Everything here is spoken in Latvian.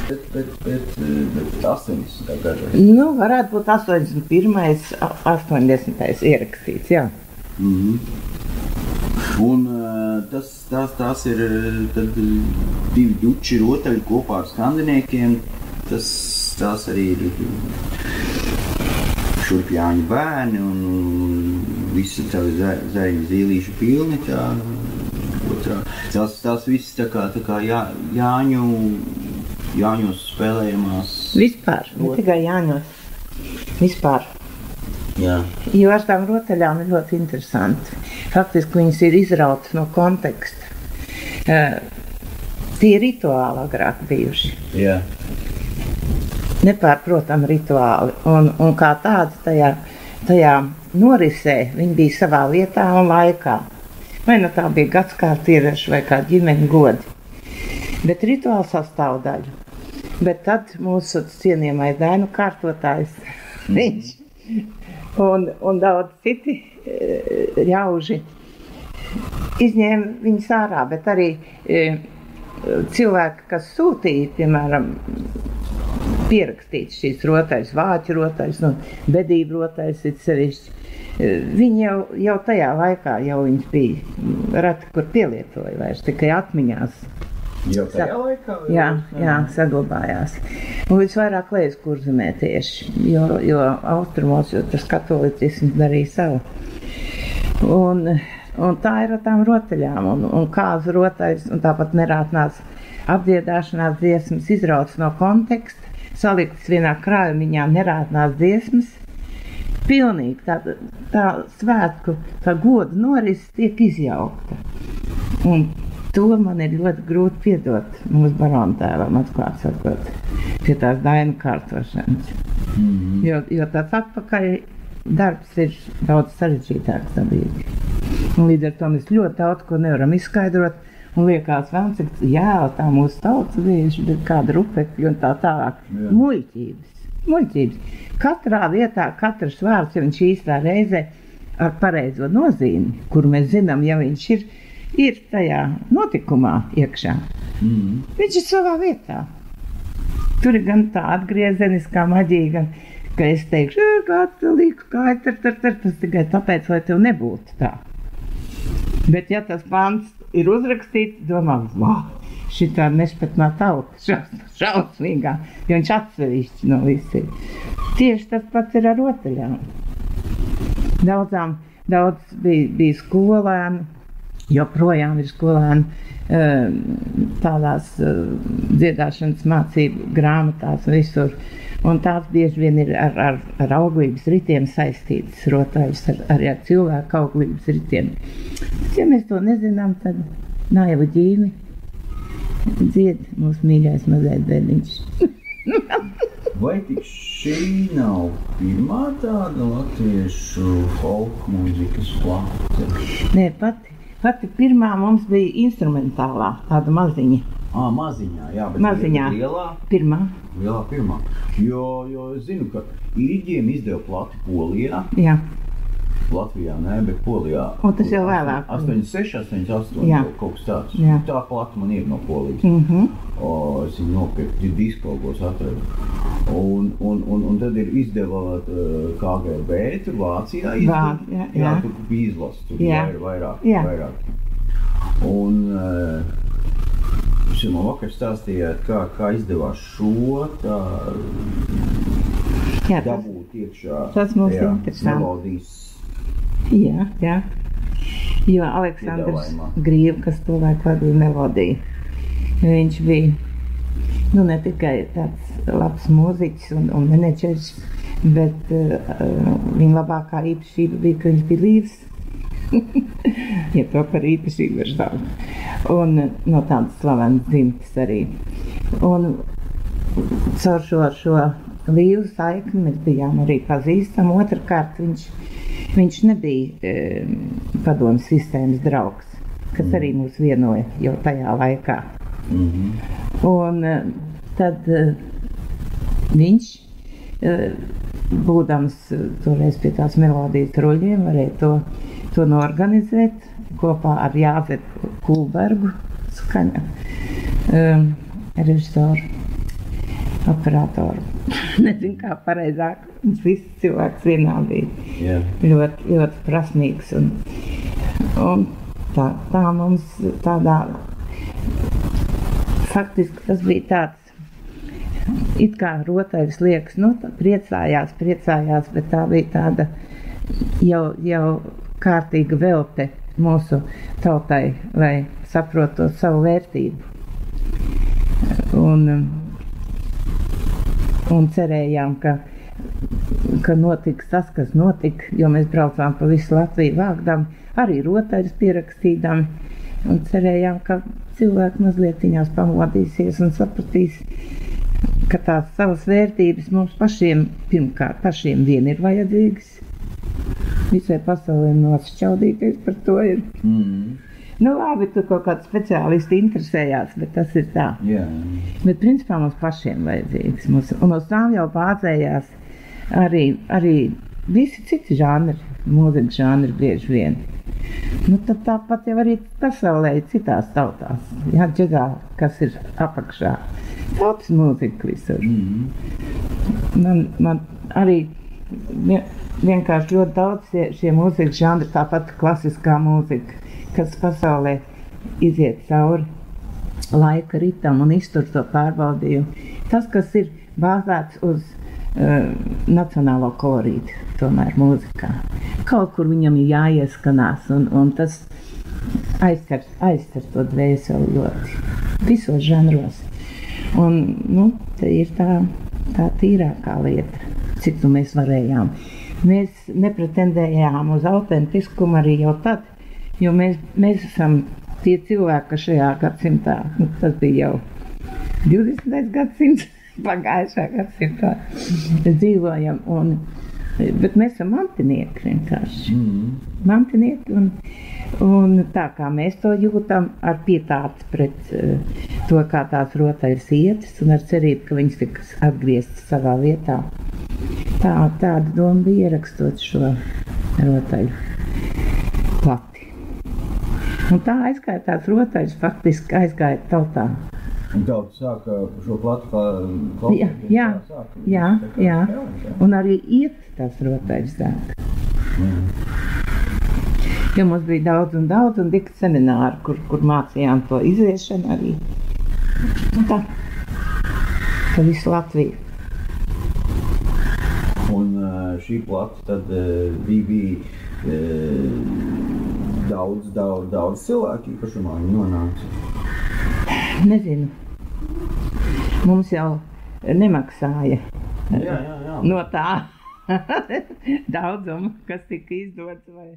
Bet 80. gada. Nu, varētu būt 81. 80. ierakstīts, jā. Un tās ir tad divi duči rotaļi kopā ar skandiniekiem. Tās arī ir šurpjāņu bērni un visi tavi zaļi zīlīšu pilni tā otrā. Tās visas tā kā Jāņos spēlējamās. Vispār, ne tikai Jāņos. Vispār. Jā. Jo ar tām rotaļām ir ļoti interesanti. Faktiski viņas ir izrautas no konteksta. Tie rituāli agrāk bijuši. Jā. Nepārprotam rituāli. Un kā tādi tajā norisē, viņi bija savā vietā un laikā. Vai nu tā bija gadskārt ieraša vai kā ģimeņu godi. Bet rituāli sastāvdaļu. Bet tad mūsu cienījamais dainu kārtotājs, viņš un daudz citi ļauži izņēma viņus ārā, bet arī cilvēki, kas sūtīja, piemēram, pierakstīt šīs rotaļas, vāķu rotaļas, bedību rotaļas, it sevišķi. Viņi jau tajā laikā jau viņas bija reti, kur pielietoja vairs, tikai atmiņās. Jau tajā laikā? Jā, saglabājās. Un visvairāk lejas Kurzemē tieši, jo austrumos, jo tas katolicisms darīja savu. Un tā ir ar tām rotaļām, un kāzu rotaļas, un tāpat nerātnās apdziedāšanās dziesmas izrautas no konteksta, saliktas vienā krājumiņā nerātnās dziesmas. Pilnīgi tā svētku, tā goda noris tiek izjaukta. Un to man ir ļoti grūti piedot mūsu barontēvam, atklāt sakot, pie tās dainu kārtošanas. Jo tāds atpakaļ darbs ir daudz sarežģītāks dabīgi. Un līdz ar to mēs ļoti daudz ko nevaram izskaidrot, un liekas vēl, cik jā, tā mūsu tauta bieži, bet kāda rupekļa un tā tālāk. Muļķības. Katrā vietā, katrs vārds, ja viņš īstā reizē ar pareizo nozīmi, kuru mēs zinām, ja viņš ir tajā notikumā iekšā. Viņš ir savā vietā. Tur ir gan tā atgriezeniskā maģija, gan, ka es teikšu, kāds līku kāja, tas tikai tāpēc, lai tev nebūtu tā. Bet ja tas pants ir uzrakstīts, domā, šitā nešpatnā tauta, šausmīgā, jo viņš atsevišķi no visiem. Tieši tas pats ir ar rotaļām. Daudz bija skolēnu, joprojām ir skolēni tādās dziedāšanas mācību grāmatās visur. Un tās bieži vien ir ar auglības ritiem saistītas rotaļas, arī ar cilvēku auglības ritiem. Ja mēs to nezinām, tad Naiva Ģīmi dzied mūsu mīļais mazais bērniņš. Vai tik šī nav pirmā tāda latviešu folk mūzikas plate? Nē, pati pirmā mums bija instrumentālā, tāda maziņa. Maziņā, jā, bet maziņā. Lielā? Pirmā. Jo es zinu, ka īģiem izdeva plati Polijā. Jā. Latvijā, nē, bet Polijā. Un tas jau vēlāk. 86, 88, kaut kas tāds. Jā. Tā plata man ir no Polijas. Es viņu nopirku, diskogos atradu. Un tad ir izdeva KGB, tur Vācijā izdeva. Jā, tur bija izlases, tur vairāk. Un jūs man vakar stāstījāt, kā izdevās šo dabūt iekšā. Tas mums ir interesanti. Melodijas. Jā. Jo Aleksandrs Grīva, kas tolaik vadīja melodiju, viņš bija ne tikai tāds labs mūziķis un menedžers, bet viņa labākā īpašība bija, ka viņš bija līvs. Ja to par īpašību var saukt. Un no tādas slavenas dzimtes arī. Un caur šo līvu saikni mēs bijām arī pazīstami. Otrkārt, viņš nebija padomju sistēmas draugs, kas arī mūs vienoja jau tajā laikā. Un tad viņš, būdams toreiz pie tās melodijas ruļļiem, varēja to norganizēt kopā ar Jāzepu Kulbergu, skaņa režisoru. operatoru. Nezinu, kā pareizāk. Viņš viss cilvēks vienā bija. Jā. Ļoti, ļoti prasmīgs. Un tā mums tādā... Faktiski tas bija tāds, it kā rotaļas liekas, nu, priecājās, bet tā bija tāda jau kārtīga velte mūsu tautai, lai saprotu savu vērtību. Un cerējām, ka notiks tas, kas notika, jo mēs braucām pa visu Latviju vākdām, arī rotaļas pierakstīdām, un cerējām, ka cilvēki mazliet viņās pamodīsies un sapratīs, ka tās savas vērtības mums pašiem, pirmkārt, pašiem vien ir vajadzīgas. Visai pasaulē nošķaudīties par to ir. Nu labi, tur kaut kāds speciālisti interesējās, bet tas ir tā. Jā. Bet principā mums pašiem vajadzīgs. Un uz tām jau bāzējās arī visi citi žanri, mūzikas žanri bieži vien. Nu tad tāpat jau arī pasaulē citās tautās. Jā, džezā, kas ir apakšā. Tautas mūzika visur. Man arī vienkārši ļoti daudz šie mūzikas žanri, tāpat klasiskā mūzika, kas pasaulē iziet cauri laika ritam un iztur to pārbaudījumu. Tas, kas ir bāzēts uz nacionālo kolorīti, tomēr mūzikā. Kaut kur viņam ir jāieskanās, un tas aizcer to dvēseli ļoti. Visos žanros. Un, nu, te ir tā tīrākā lieta, cik nu mēs varējām. Mēs nepretendējām uz autentiskumu arī jau tad, jo mēs esam tie cilvēki, kas šajā gadsimtā, nu, tas bija jau 20. gadsimts, pagājušā gadsimtā dzīvojam, bet mēs esam mantinieki vienkārši. Mantinieki, un tā kā mēs to jūtam ar pietāti pret to, kā tās rotaļas ietas, un ar cerību, ka viņas tiks atgrieztas savā vietā. Tāda doma bija ierakstot šo rotaļu plati. Un tā aizgāja tās rotaļas, faktiski aizgāja tautā. Un tauta sāka šo platu klausīties? Jā. Un arī iet tās rotaļas dēļ. Jo mums bija daudz un dikti semināri, kur mācījām to iziešanu arī. Tā. Pa visu Latviju. Un šī plata tad bija daudz cilvēku īpašumā nonāca? Nezinu. Mums jau nemaksāja Jā. no tā daudzuma, kas tika izdots vai...